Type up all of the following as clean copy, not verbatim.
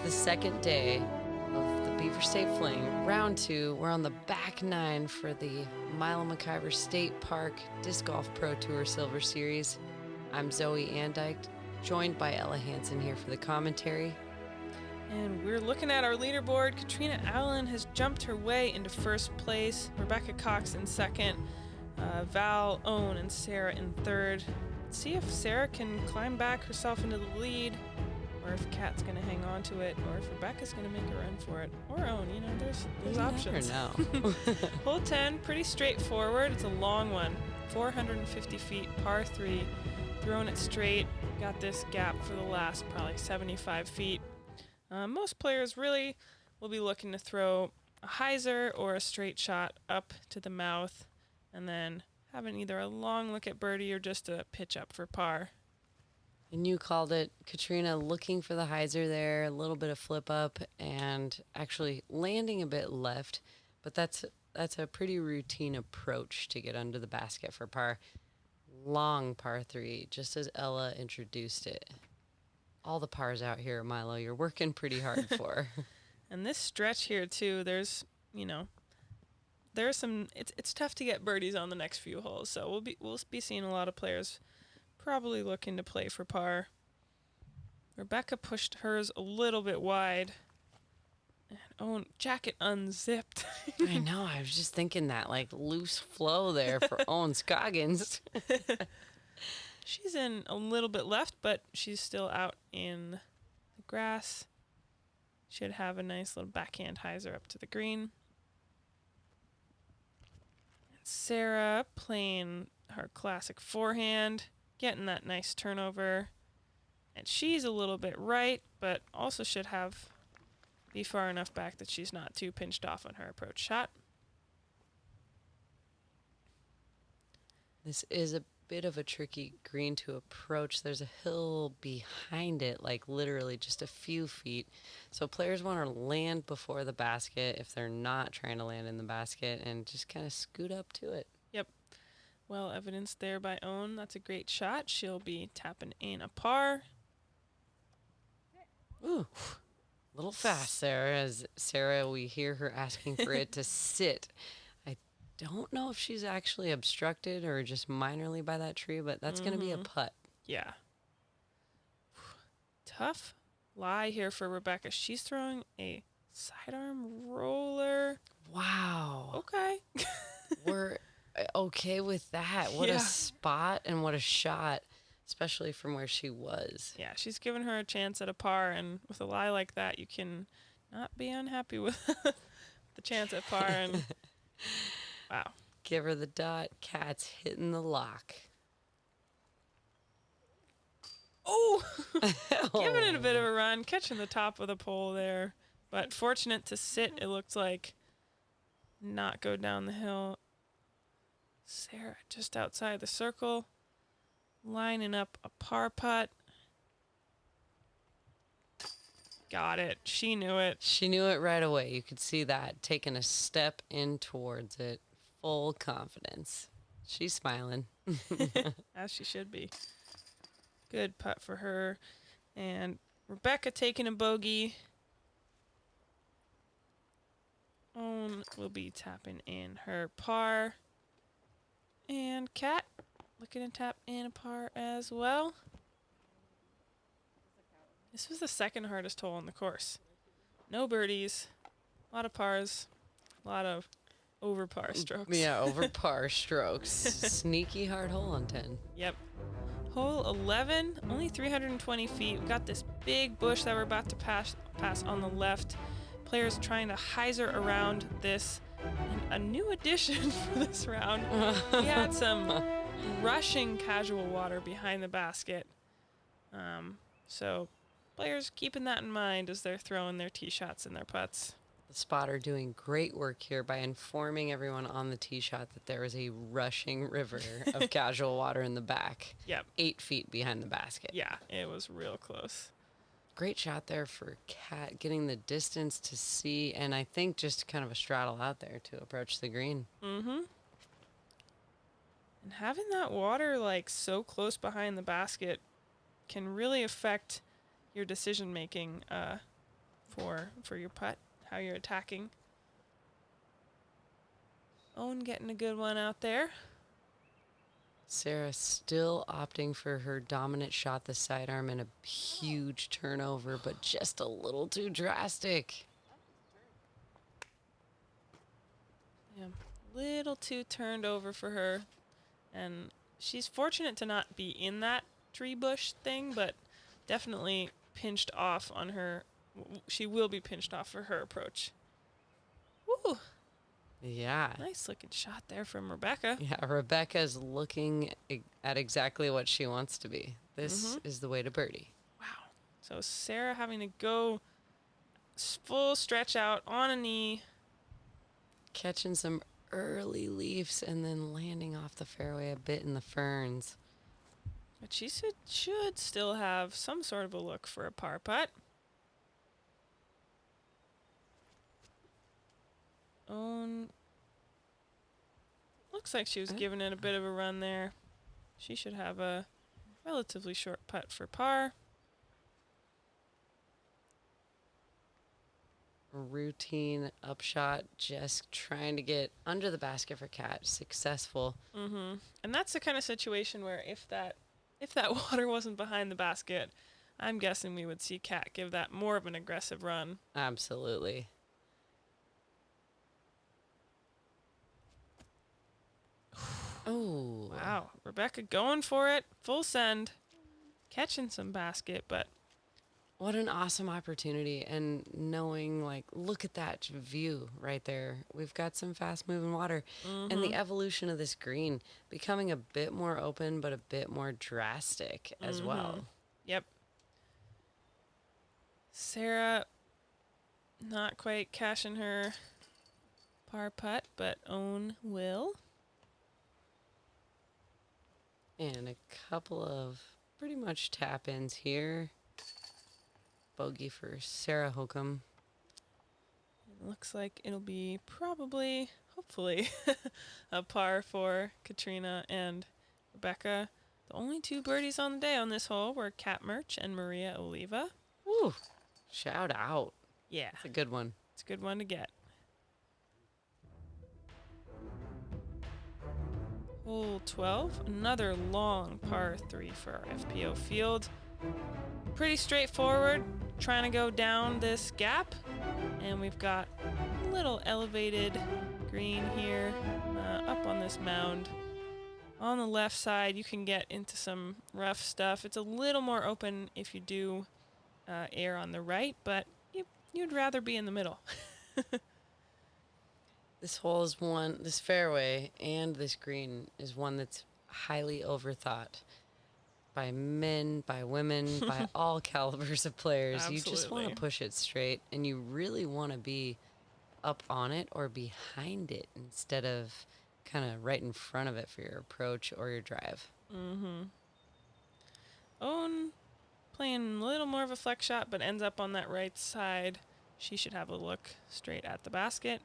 the second day of the Beaver State Fling. Round 2, we're on the back 9 for the Milo McIver State Park Disc Golf Pro Tour Silver Series. I'm Zoe Andyke, joined by Ella Hansen here for the commentary. And we're looking at our leaderboard. Catrina Allen has jumped her way into first place. Rebecca Cox in second. Val, Ohn, and Sarah in third. Let's see if Sarah can climb back herself into the lead, or if Kat's going to hang on to it, or if Rebecca's going to make a run for it, or Ohn. You know, there's options. Never know. Hole 10, pretty straightforward. It's a long one, 450 feet, par 3. Throwing it straight. Got this gap for the last probably 75 feet. Most players really will be looking to throw a hyzer or a straight shot up to the mouth, and then having either a long look at birdie or just a pitch up for par. And you called it, Catrina, looking for the hyzer there, a little bit of flip up, and actually landing a bit left. But that's a pretty routine approach to get under the basket for par. Long par 3, just as Ella introduced it. All the pars out here, Milo, you're working pretty hard for. And this stretch here too, there's some. It's tough to get birdies on the next few holes, so we'll be seeing a lot of players probably looking to play for par. Rebecca pushed hers a little bit wide. And Ohn, jacket unzipped. I know, I was just thinking that, like, loose flow there for Ohn Scoggins. She's in a little bit left, but she's still out in the grass. Should have a nice little backhand hyzer up to the green. And Sarah playing her classic forehand, getting that nice turnover. And she's a little bit right, but also should be far enough back that she's not too pinched off on her approach shot. This is a bit of a tricky green to approach. There's a hill behind it, like literally just a few feet. So players want to land before the basket if they're not trying to land in the basket, and just kind of scoot up to it. Yep. Well evidenced there by Ohn. That's a great shot. She'll be tapping in a par. Ooh. A little fast there, as Sarah, we hear her asking for it to sit. I don't know if she's actually obstructed or just minorly by that tree, but that's going to be a putt. Yeah. Tough lie here for Rebecca. She's throwing a sidearm roller. Wow. Okay. We're okay with that. What a spot and what a shot, especially from where she was. Yeah, she's given her a chance at a par, and with a lie like that, you can not be unhappy with the chance at par. And wow. Give her the dot. Kat's hitting the lock. Oh! Giving it a bit of a run, catching the top of the pole there. But fortunate to sit, it looked like. Not go down the hill. Sarah just outside the circle. Lining up a par putt. Got it. She knew it. She knew it right away. You could see that. Taking a step in towards it. Full confidence. She's smiling. As she should be. Good putt for her. And Rebecca taking a bogey. Ohn will be tapping in her par. And Kat looking to tap in a par as well. This was the second hardest hole on the course. No birdies, a lot of pars, a lot of over par strokes. Yeah, over par strokes. Sneaky hard hole on 10. Yep. Hole 11, only 320 feet. We've got this big bush that we're about to pass on the left. Players trying to hyzer around this. And a new addition for this round. We had some rushing casual water behind the basket. So players keeping that in mind as they're throwing their tee shots and their putts. The spotter doing great work here by informing everyone on the tee shot that there is a rushing river of casual water in the back. Yep. 8 feet behind the basket. Yeah, it was real close. Great shot there for Kat, getting the distance to see, and I think just kind of a straddle out there to approach the green. Mm-hmm. And having that water like so close behind the basket can really affect your decision making. for your putt, how you're attacking. Ohn getting a good one out there. Sarah still opting for her dominant shot, the sidearm, and a huge turnover, but just a little too drastic. Yeah, little too turned over for her. And she's fortunate to not be in that tree bush thing, but definitely pinched off on her. She will be pinched off for her approach. Woo! Yeah. Nice looking shot there from Rebecca. Yeah, Rebecca's looking at exactly what she wants to be. This is the way to birdie. Wow. So Sarah having to go full stretch out on a knee. Catching some early leaves and then landing off the fairway a bit in the ferns. But she should still have some sort of a look for a par putt. Ohn looks like she was giving it a bit of a run there. She should have a relatively short putt for par. Routine upshot, just trying to get under the basket for Cat. Successful. And that's the kind of situation where if that water wasn't behind the basket, I'm guessing we would see Cat give that more of an aggressive run. Absolutely. Oh. Wow. Rebecca going for it. Full send. Catching some basket, but What an awesome opportunity. And knowing, like, look at that view right there. We've got some fast moving water. And the evolution of this green becoming a bit more open, but a bit more drastic as well. Yep. Sarah not quite cashing her par putt, but Ohn will. And a couple of pretty much tap-ins here. Bogey for Sarah Hokom. Looks like it'll be probably, hopefully, a par for Catrina and Rebecca. The only two birdies on the day on this hole were Kat Murch and Maria Oliva. Woo! Shout out. Yeah, It's a good one. it's a good one to get. Hole 12, another long par 3 for our FPO field. Pretty straightforward, trying to go down this gap, and we've got a little elevated green here up on this mound. On the left side, you can get into some rough stuff. It's a little more open if you do air on the right, but you'd rather be in the middle. This hole is one, this fairway and this green is one that's highly overthought by men, by women, by all calibers of players. Absolutely. You just want to push it straight, and you really want to be up on it or behind it instead of kind of right in front of it for your approach or your drive. Ohn playing a little more of a flex shot, but ends up on that right side. She should have a look straight at the basket.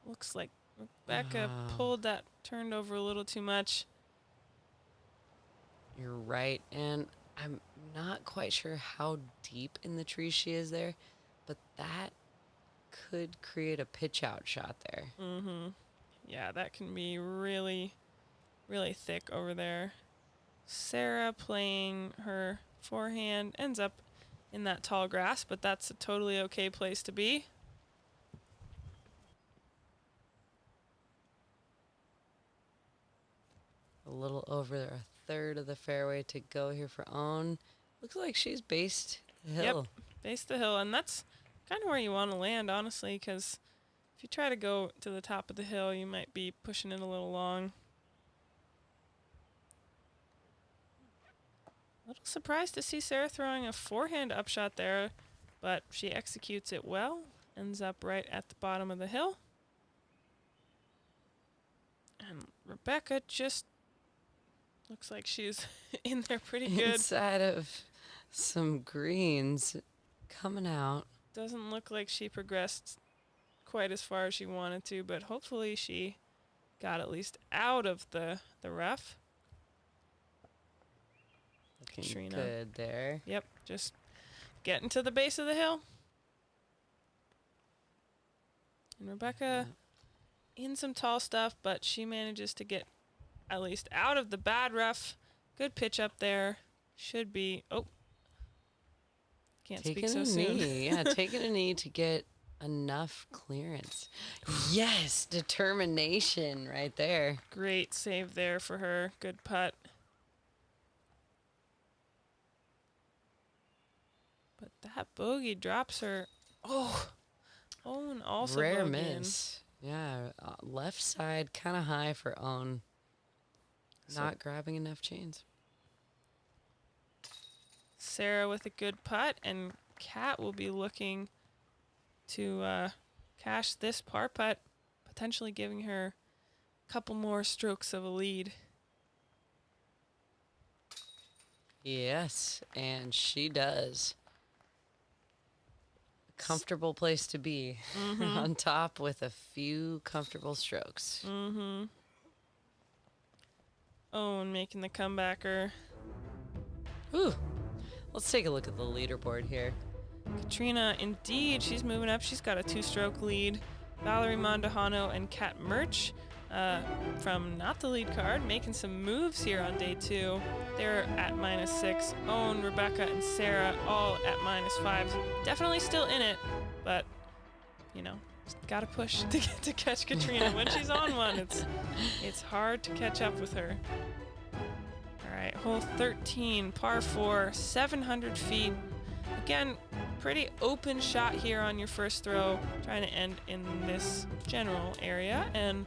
Looks like Rebecca pulled that turned over a little too much. You're right, and I'm not quite sure how deep in the tree she is there, but that could create a pitch out shot there. Yeah, that can be really, really thick over there. Sarah playing her forehand ends up in that tall grass, but that's a totally okay place to be. A little over a third of the fairway to go here for Ohn. Looks like she's based the hill. Yep, base the hill, and that's kind of where you want to land, honestly, because if you try to go to the top of the hill, you might be pushing it a little long. A little surprised to see Sarah throwing a forehand upshot there, but she executes it well. Ends up right at the bottom of the hill. And Rebecca just looks like she's in there pretty good. Inside of some greens coming out. Doesn't look like she progressed quite as far as she wanted to, but hopefully she got at least out of the rough. Looking Catrina. good there. Yep, just getting to the base of the hill. And Rebecca in some tall stuff, but she manages to get at least out of the bad rough. Good pitch up there. Should be, can't speak so soon. Yeah, taking a knee to get enough clearance. Yes, determination right there. Great save there for her. Good putt. But that bogey drops her. Ohn also Rare bogeying. miss. Yeah, left side kind of high for Ohn. Not grabbing enough chains. Sarah with a good putt, and Kat will be looking to cash this par putt, potentially giving her a couple more strokes of a lead. Yes, and she does. Comfortable place to be. On top with a few comfortable strokes. Ohn making the comebacker. Ooh. Let's take a look at the leaderboard here. Catrina, indeed, she's moving up. She's got a 2-stroke lead. Valerie Mondahano and Kat Murch from not the lead card, making some moves here on day 2. They're at -6. Ohn, Rebecca, and Sarah all at -5. Definitely still in it, but, got to push to get to catch Catrina. When she's on one, it's hard to catch up with her. All right, hole 13, par 4, 700 feet. Again, pretty open shot here on your first throw, trying to end in this general area. And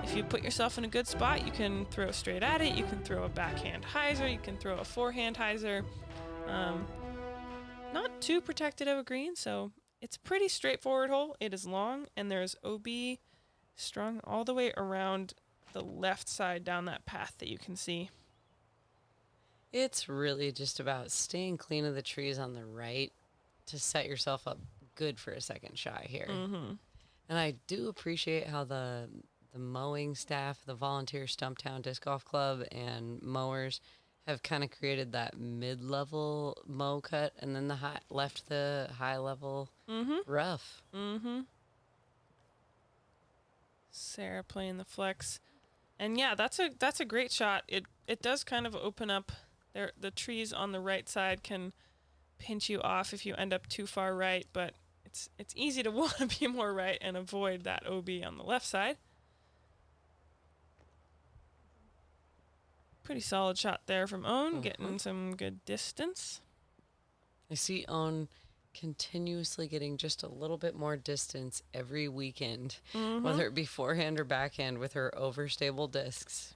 if you put yourself in a good spot, you can throw straight at it. You can throw a backhand hyzer. You can throw a forehand hyzer. Not too protected of a green, so it's a pretty straightforward hole. It is long, and there's OB strung all the way around the left side down that path that you can see. It's really just about staying clean of the trees on the right to set yourself up good for a second shot here. And I do appreciate how the mowing staff, the volunteer Stumptown Disc Golf Club and mowers have kind of created that mid-level mow cut and then left the high-level rough. Sarah playing the flex. And yeah, that's a great shot. It does kind of open up. The trees on the right side can pinch you off if you end up too far right, but it's easy to want to be more right and avoid that OB on the left side. Pretty solid shot there from Ohn, getting some good distance. I see Ohn continuously getting just a little bit more distance every weekend, whether it be forehand or backhand with her overstable discs.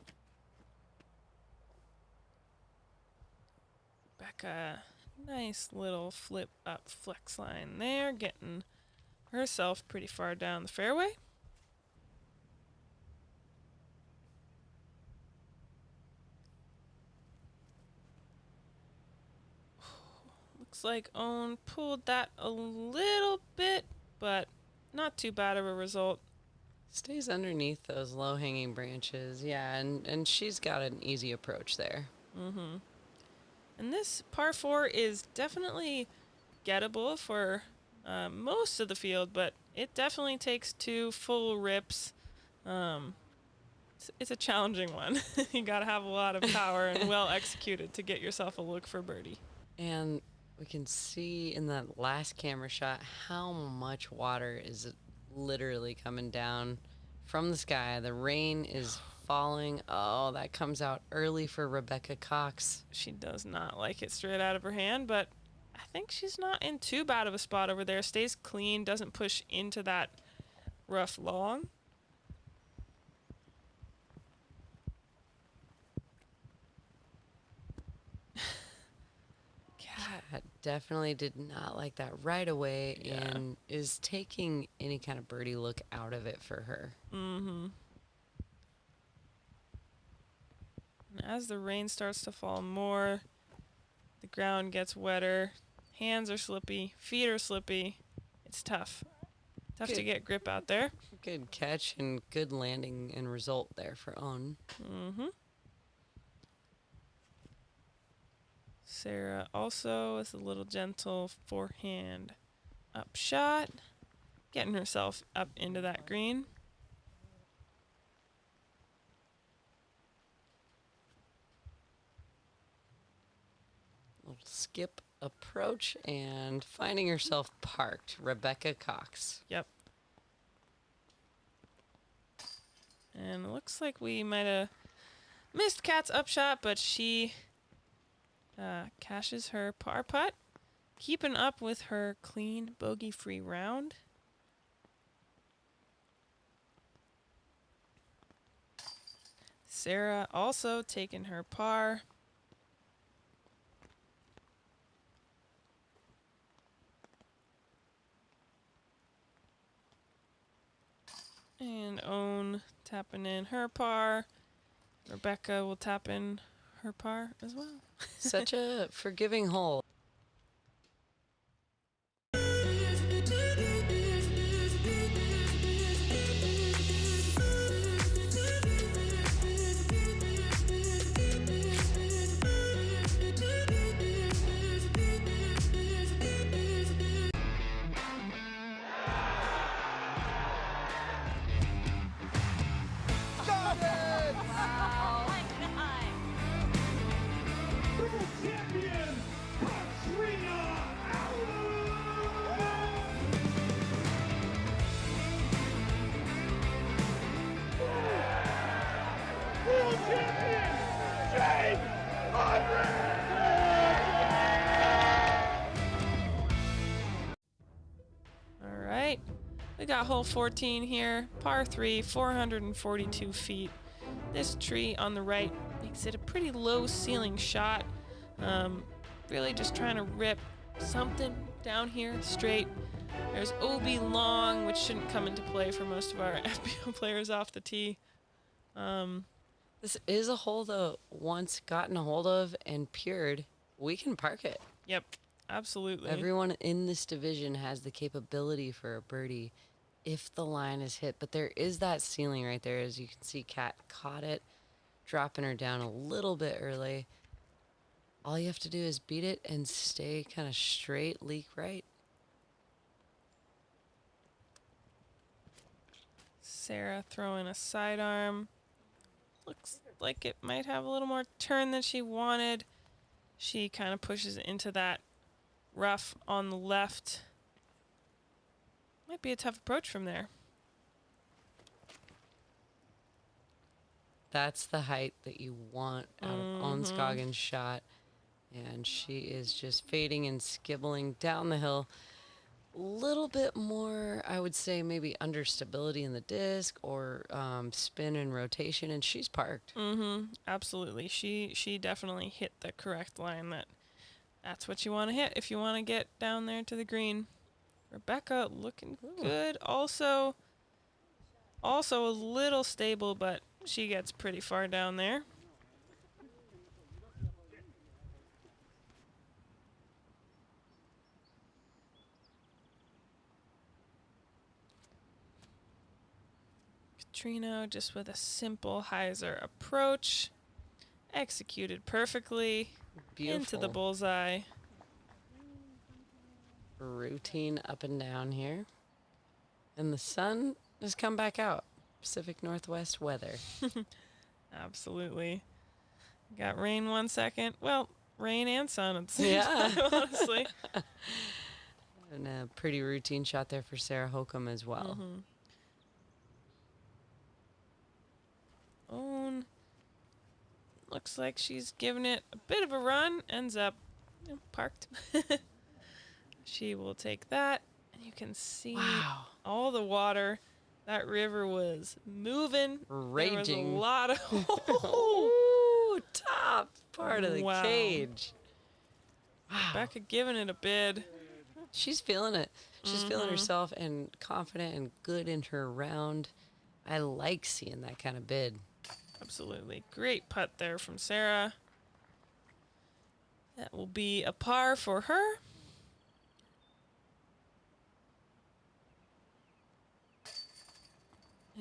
Becca, nice little flip up flex line there, getting herself pretty far down the fairway. Looks like Ohn pulled that a little bit, but not too bad of a result. Stays underneath those low-hanging branches, yeah, and she's got an easy approach there. And this par 4 is definitely gettable for most of the field, but it definitely takes 2 full rips. It's a challenging one. You got to have a lot of power and well executed to get yourself a look for birdie. And we can see in that last camera shot how much water is literally coming down from the sky. The rain is falling. Oh, that comes out early for Rebecca Cox. She does not like it straight out of her hand, but I think she's not in too bad of a spot over there. Stays clean, doesn't push into that rough long. Cat definitely did not like that right away and is taking any kind of birdie look out of it for her. And as the rain starts to fall more, the ground gets wetter, hands are slippy, feet are slippy. It's tough. Tough to get grip out there. Good catch and good landing and result there for Ohn. Sarah also with a little gentle forehand up shot, getting herself up into that green. Little skip approach and finding herself parked. Rebecca Cox. Yep. And it looks like we might have missed Kat's upshot, but she cashes her par putt, keeping up with her clean bogey-free round. Sarah also taking her par. And Ohn tapping in her par. Rebecca will tap in her par as well. Such a forgiving hole. Champion, Catrina Allen! World champion, Jake All right. We got hole 14 here. Par 3, 442 feet. This tree on the right makes it a pretty low ceiling shot. Really just trying to rip something down here straight. There's OB long, which shouldn't come into play for most of our FPO players off the tee. This is a hole that once gotten a hold of and pured, we can park it. Yep, absolutely. Everyone in this division has the capability for a birdie if the line is hit. But there is that ceiling right there. As you can see, Kat caught it, dropping her down a little bit early. All you have to do is beat it and stay kind of straight, leak right. Sarah throwing a sidearm. Looks like it might have a little more turn than she wanted. She kind of pushes into that rough on the left. Might be a tough approach from there. That's the height that you want out of Ohn Scoggins' shot. And she is just fading and skibbling down the hill. A little bit more, I would say, maybe understability in the disc or spin and rotation, and she's parked. Absolutely. She definitely hit the correct line. That's what you want to hit if you want to get down there to the green. Rebecca looking good. Also a little stable, but she gets pretty far down there. Catrina just with a simple hyzer approach. Executed perfectly. Beautiful. Into the bullseye. Routine up and down here. And the sun has come back out. Pacific Northwest weather. Absolutely. Got rain 1 second. Well, rain and sun at the same Yeah. time, honestly. And a pretty routine shot there for Sarah Holcomb as well. Ohn looks like she's giving it a bit of a run. Ends up parked. She will take that. And you can see Wow. all the water. That river was moving. Raging. There was a lot of... Ooh, top part of the Wow. cage. Wow. Rebecca giving it a bid. She's feeling it. She's feeling herself and confident and good in her round. I like seeing that kind of bid. Absolutely. Great putt there from Sarah. That will be a par for her.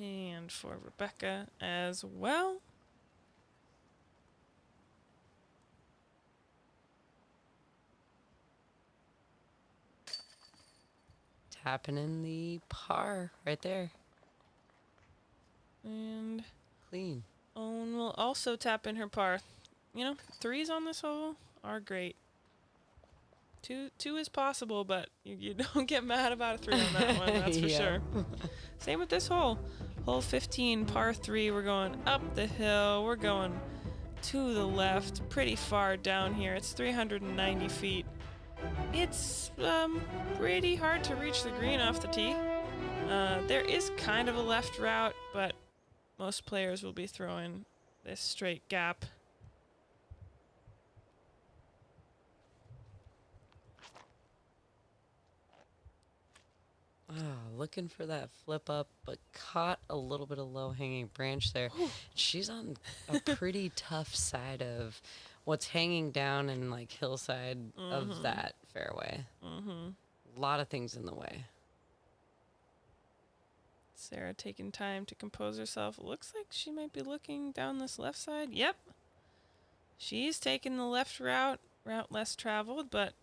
And for Rebecca as well. Tapping in the par right there. And Clean. Ohn will also tap in her par. You know, threes on this hole are great. Two is possible, but you don't get mad about a 3 on that one, that's for Yeah. sure. Same with this hole. Hole 15, par 3. We're going up the hill. We're going to the left, pretty far down here. It's 390 feet. It's pretty hard to reach the green off the tee. There is kind of a left route, but most players will be throwing this straight gap. Looking for that flip up, but caught a little bit of low hanging branch there. She's on a pretty tough side of what's hanging down and like hillside of that fairway. A lot of things in the way. Sarah taking time to compose herself. Looks like she might be looking down this left side. Yep. She's taking the left route less traveled, but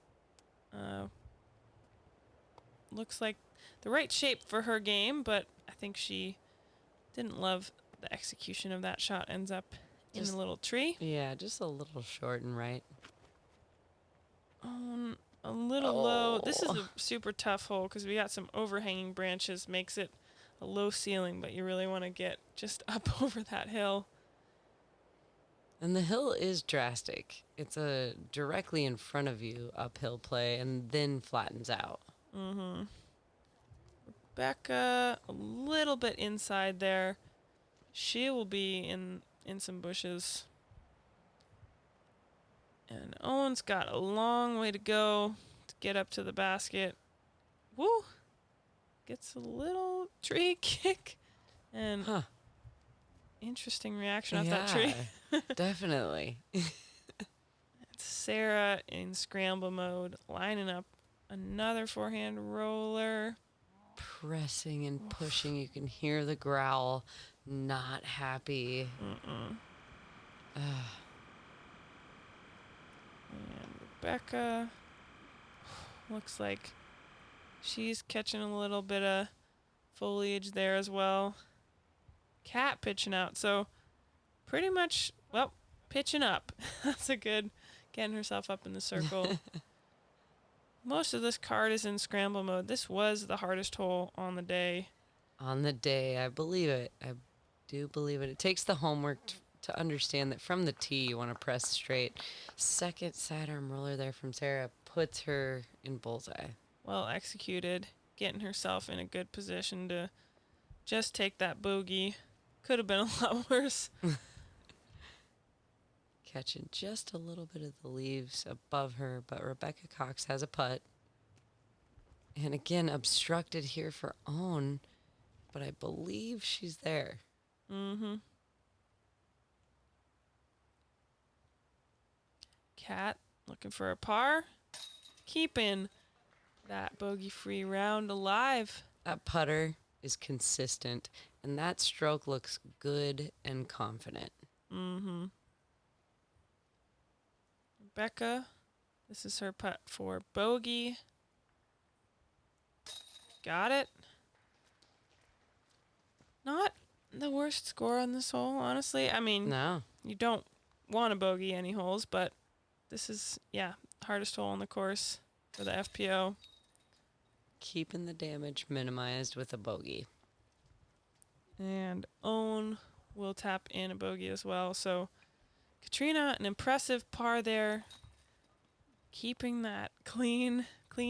looks like the right shape for her game, but I think she didn't love the execution of that shot. Ends up in Just- a little tree. Yeah, just a little short and right. A little low. This is Oh. a super tough hole because we got some overhanging branches. Makes it a low ceiling, but you really want to get just up over that hill. And the hill is drastic. It's a directly in front of you uphill play and then flattens out. Becca, a little bit inside there. She will be in some bushes. And Owen's got a long way to go to get up to the basket. Woo! Gets a little tree kick. And interesting reaction off that tree. Definitely. It's Sarah in scramble mode, lining up another forehand roller. Pressing and pushing. You can hear the growl. Not happy. And Rebecca looks like she's catching a little bit of foliage there as well. Cat pitching out, so pretty much, well, pitching up. That's a good, getting herself up in the circle. Most of this card is in scramble mode. This was the hardest hole on the day. On the day, I believe it. I do believe it. It takes the homework to understand that from the tee, you want to press straight. Second sidearm roller there from Sarah puts her in bullseye. Well executed, getting herself in a good position to just take that bogey. Could have been a lot worse. Catching just a little bit of the leaves above her, but Rebecca Cox has a putt. And again, obstructed here for Ohn, but I believe she's there. Cat looking for a par. Keeping that bogey-free round alive. That putter is consistent, and that stroke looks good and confident. Rebecca, this is her putt for bogey. Got it. Not the worst score on this hole, honestly. I mean, No. you don't want to bogey any holes, but this is, hardest hole on the course for the FPO. Keeping the damage minimized with a bogey. And Ohn will tap in a bogey as well. So Catrina, an impressive par there. Keeping that clean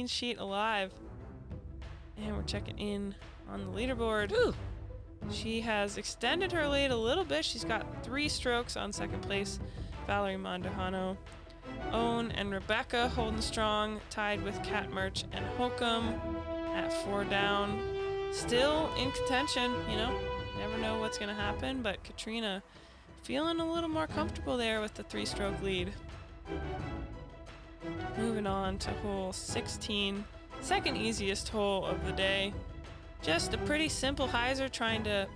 sheet alive. And we're checking in on the leaderboard. Woo! She has extended her lead a little bit. She's got 3 strokes on second place. Valerie Mondahano. Ohn and Rebecca holding strong, tied with Cat Merch and Hokom at 4 down. Still in contention, never know what's going to happen, but Catrina feeling a little more comfortable there with the 3-stroke lead. Moving on to hole 16, second easiest hole of the day. Just a pretty simple hyzer trying to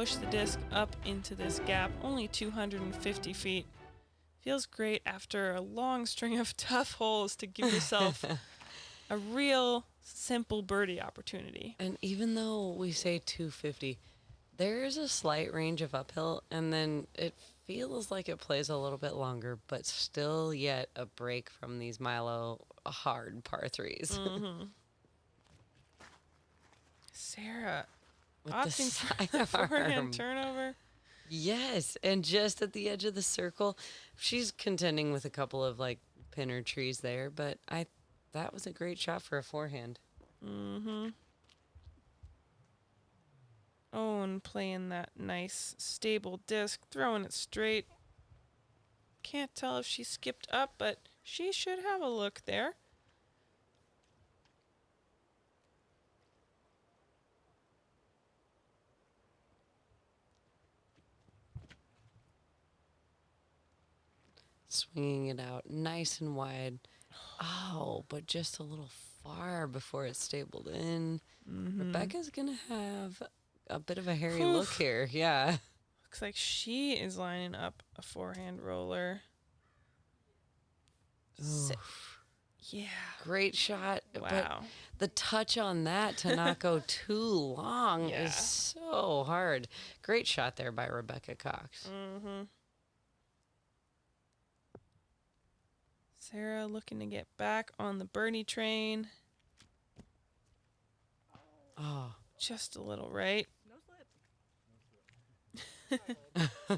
push the disc up into this gap, only 250 feet. Feels great after a long string of tough holes to give yourself a real simple birdie opportunity. And even though we say 250, there is a slight range of uphill, and then it feels like it plays a little bit longer, but still yet a break from these Milo hard par threes. Mm-hmm. Sarah With opting for the forehand turnover. Yes, and just at the edge of the circle, she's contending with a couple of like pinner trees there, but that was a great shot for a forehand. Mm-hmm. Ohn playing that nice stable disc, throwing it straight. Can't tell if she skipped up, but she should have a look there. Swinging it out nice and wide. Oh, but just a little far before it stabled in. Mm-hmm. Rebecca's going to have a bit of a hairy look here. Yeah. Looks like she is lining up a forehand roller. Yeah. Great shot. Wow. But the touch on that to not go too long is so hard. Great shot there by Rebecca Cox. Mm-hmm. Sarah looking to get back on the birdie train. Oh. Just a little right.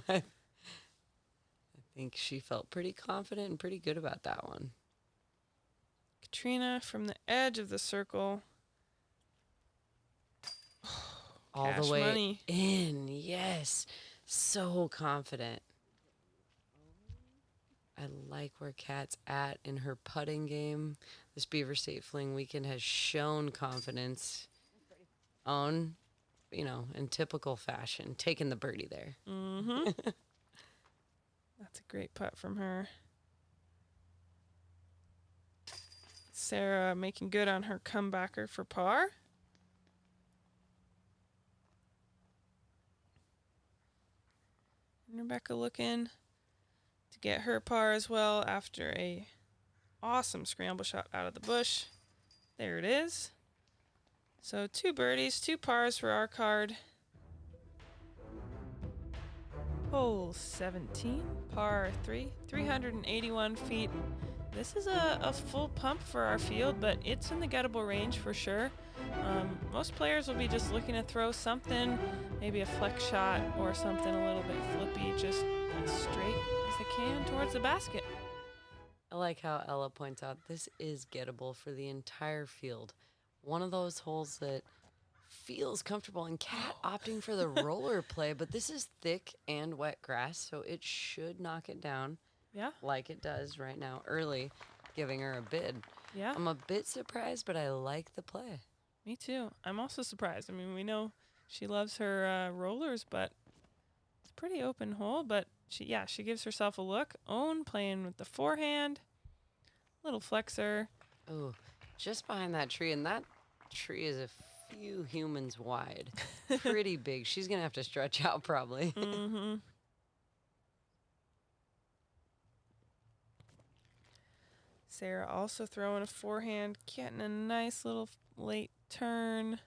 I think she felt pretty confident and pretty good about that one. Catrina from the edge of the circle. All Cash the way money. in. Yes. So confident. I like where Kat's at in her putting game. This Beaver State Fling weekend has shown confidence. Ohn, in typical fashion, taking the birdie there. Mm-hmm. That's a great putt from her. Sarah making good on her comebacker for par. And Rebecca looking to get her par as well after a awesome scramble shot out of the bush. There it is. So 2 birdies, 2 pars for our card. Hole 17, par 3, 381 feet. This is a full pump for our field, but it's in the gettable range for sure. Most players will be just looking to throw something, maybe a flex shot or something a little bit flippy, just as straight as they can towards the basket. I like how Ella points out this is gettable for the entire field. One of those holes that feels comfortable, and Kat opting for the roller play, but this is thick and wet grass, so it should knock it down. Yeah. Like it does right now, early, giving her a bid. Yeah. I'm a bit surprised, but I like the play. Me too. I'm also surprised. I mean, we know she loves her rollers, but it's a pretty open hole. But she gives herself a look. Ohn playing with the forehand, little flexor. Oh, just behind that tree, and that tree is a few humans wide. Pretty big. She's going to have to stretch out probably. Mm-hmm. Sarah also throwing a forehand, getting a nice little late turn.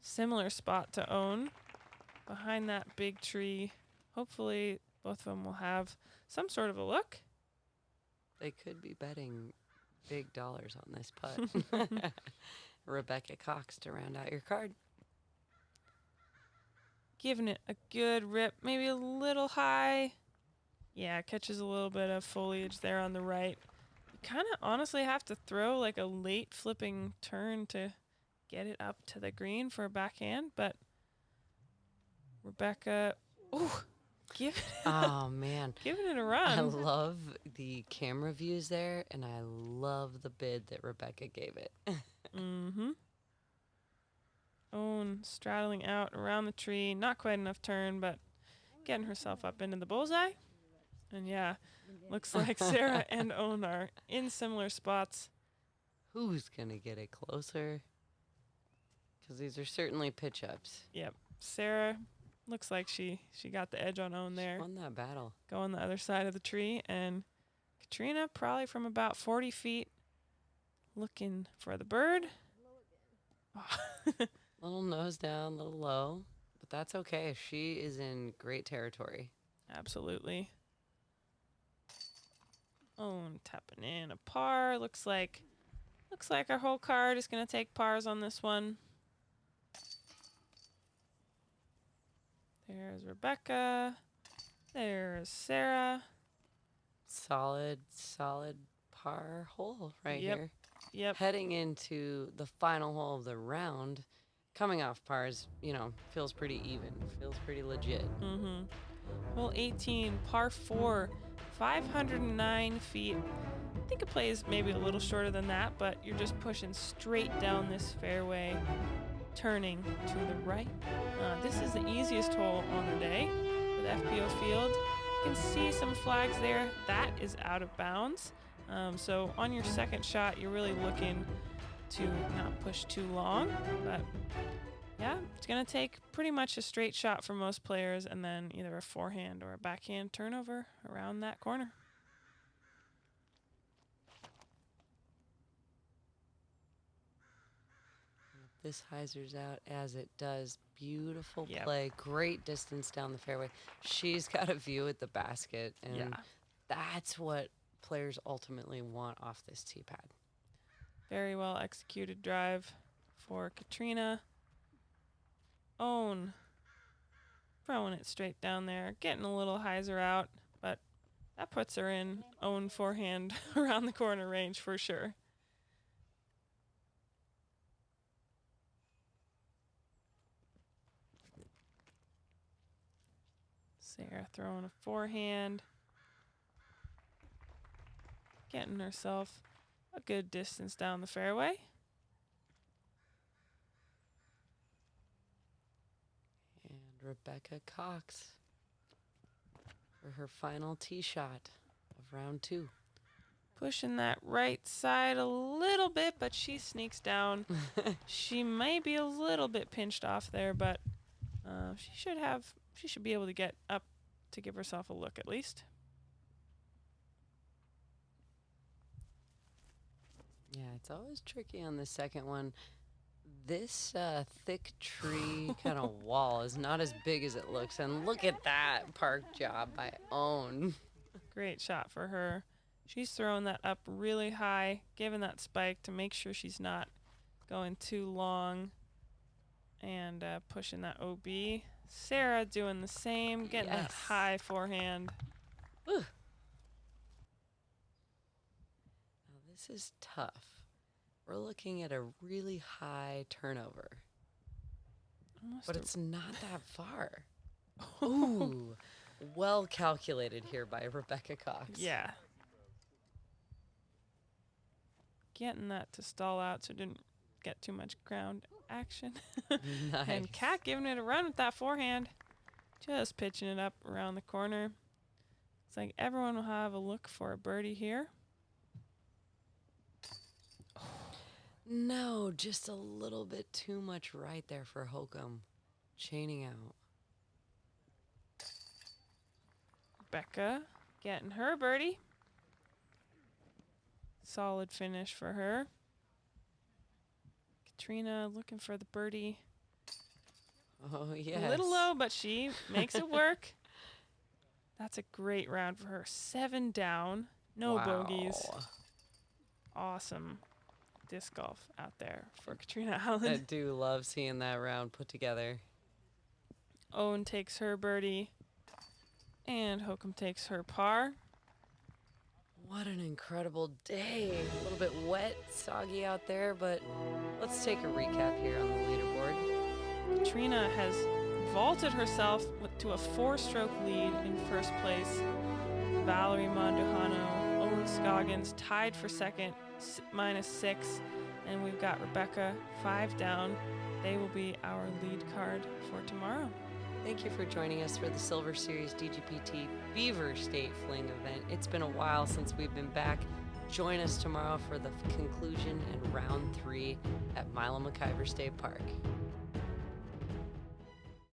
Similar spot to Ohn, behind that big tree. Hopefully both of them will have some sort of a look. They could be betting big dollars on this putt. Rebecca Cox to round out your card. Giving it a good rip, maybe a little high. Yeah, catches a little bit of foliage there on the right. You kind of honestly have to throw like a late flipping turn to get it up to the green for a backhand, but Rebecca, giving it a run. I love the camera views there, and I love the bid that Rebecca gave it. Mm-hmm. Ohn straddling out around the tree, not quite enough turn, but getting herself up into the bullseye. And yeah, looks like Sarah and Ohn are in similar spots. Who's going to get it closer? Because these are certainly pitch-ups. Yep. Sarah Looks like she got the edge on Ohn there. Won that battle. Go on the other side of the tree, and Catrina probably from about 40 feet looking for the bird. Little nose down, little low, but that's okay. She is in great territory. Absolutely. Ohn tapping in a par. Looks like our whole card is going to take pars on this one. There's Rebecca. There's Sarah. Solid par hole right Yep. here. Yep. Heading into the final hole of the round, coming off pars, feels pretty even. Feels pretty legit. Mm-hmm. Hole 18, par 4, 509 feet. I think it plays maybe a little shorter than that, but you're just pushing straight down this fairway, turning to the right. This is the easiest hole on the day for the FPO field. You can see some flags there. That is out of bounds. So on your second shot, you're really looking to not push too long, but yeah, it's going to take pretty much a straight shot for most players and then either a forehand or a backhand turnover around that corner. This hyzers out as it does. Beautiful Yep. play. Great distance down the fairway. She's got a view at the basket, and Yeah. that's what players ultimately want off this tee pad. Very well executed drive for Catrina. Ohn throwing it straight down there, getting a little hyzer out, but that puts her in Ohn forehand around the corner range for sure. Sarah throwing a forehand, getting herself a good distance down the fairway. And Rebecca Cox for her final tee shot of round 2. Pushing that right side a little bit, but she sneaks down. She may be a little bit pinched off there, but she should be able to get up to give herself a look at least. Yeah, it's always tricky on the second one. This thick tree kind of wall is not as big as it looks. And look at that park job by Ohn. Great shot for her. She's throwing that up really high, giving that spike to make sure she's not going too long, and pushing that OB. Sarah doing the same, getting that Yes. high forehand. Whew. Now this is tough. We're looking at a really high turnover, Almost but a- it's not that far. Ooh, well calculated here by Rebecca Cox. Yeah. Getting that to stall out so it didn't get too much ground action. Nice. And Kat giving it a run with that forehand. Just pitching it up around the corner. It's like everyone will have a look for a birdie here. No, just a little bit too much right there for Holcomb. Chaining out. Becca getting her birdie. Solid finish for her. Catrina looking for the birdie. Oh, yes. A little low, but she makes it work. That's a great round for her. 7 down, no bogeys. Wow. Awesome disc golf out there for Catrina I Allen. do love seeing that round put together. Ohn takes her birdie, and Hokom takes her par. What an incredible day. A little bit wet, soggy out there, but let's take a recap here on the leaderboard. Catrina has vaulted herself to a 4-stroke lead in first place. Valerie Monduhano, Ohn Scoggins tied for second, -6. And we've got Rebecca 5 down. They will be our lead card for tomorrow. Thank you for joining us for the Silver Series DGPT Beaver State Fling event. It's been a while since we've been back. Join us tomorrow for the conclusion in round 3 at Milo McIver State Park.